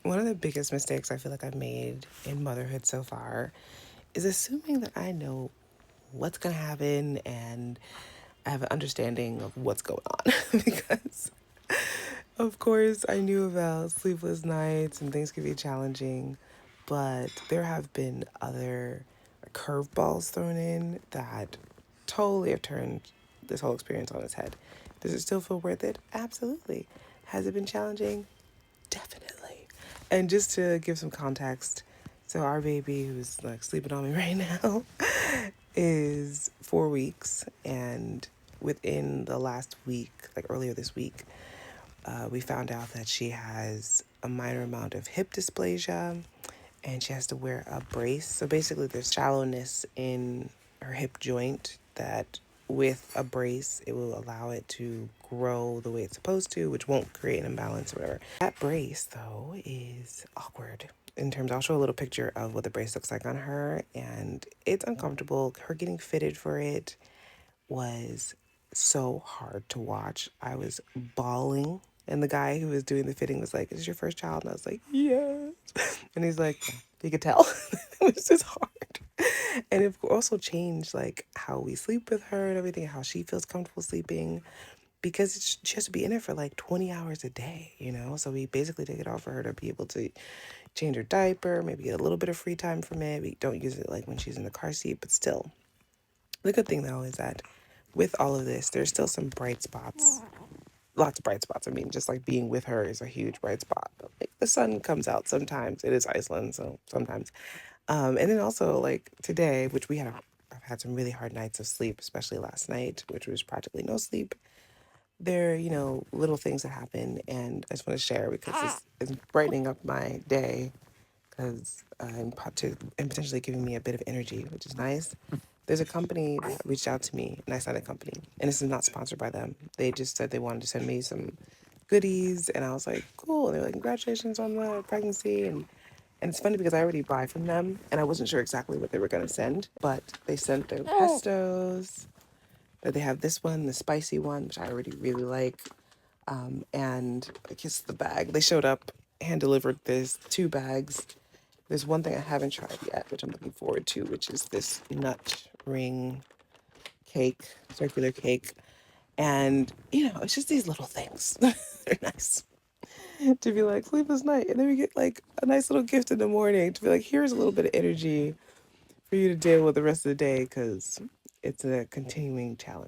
One of the biggest mistakes I feel like I've made in motherhood so far is assuming that I know what's going to happen and I have an understanding of what's going on. Because, of course, I knew about sleepless nights and things could be challenging, but there have been other curveballs thrown in that totally have turned this whole experience on its head. Does it still feel worth it? Absolutely. Has it been challenging? Definitely. And just to give some context, so our baby, who's like sleeping on me right now, is 4 weeks. And within the last week, like earlier this week, we found out that she has a minor amount of hip dysplasia and she has to wear a brace. So basically, there's shallowness in her hip joint that with a brace, it will allow it to grow the way it's supposed to, which won't create an imbalance or whatever. That brace, though, is awkward. In terms, I'll show a little picture of what the brace looks like on her, and it's uncomfortable. Her getting fitted for it was so hard to watch. I was bawling. And the guy who was doing the fitting was like, "Is this your first child?" And I was like, "Yes." And he's like, "Yeah." You could tell it was just hard. And it also changed like how we sleep with her and everything, how she feels comfortable sleeping because she has to be in it for like 20 hours a day, you know? So we basically take it off for her to be able to change her diaper, maybe get a little bit of free time from it. We don't use it like when she's in the car seat, but still. The good thing though is that with all of this, there's still some bright spots. Lots of bright spots. I mean, just like being with her is a huge bright spot. But, like the sun comes out sometimes. It is Iceland, so sometimes. And then also like today, which I've had some really hard nights of sleep, especially last night, which was practically no sleep. There are, little things that happen, and I just want to share because it's brightening up my day because and potentially giving me a bit of energy, which is nice. There's a company that reached out to me, and I signed a company, and this is not sponsored by them. They just said they wanted to send me some goodies, and I was like, cool. And they were like, congratulations on the pregnancy, and it's funny because I already buy from them, and I wasn't sure exactly what they were gonna send, but they sent their pestos. But they have this one, the spicy one, which I already really like, and I guess the bag. They showed up, hand delivered this 2 bags. There's one thing I haven't tried yet, which I'm looking forward to, which is this nut ring cake, circular cake. And, it's just these little things. They're nice to be like, sleepless night. And then we get like a nice little gift in the morning to be like, here's a little bit of energy for you to deal with the rest of the day because it's a continuing challenge.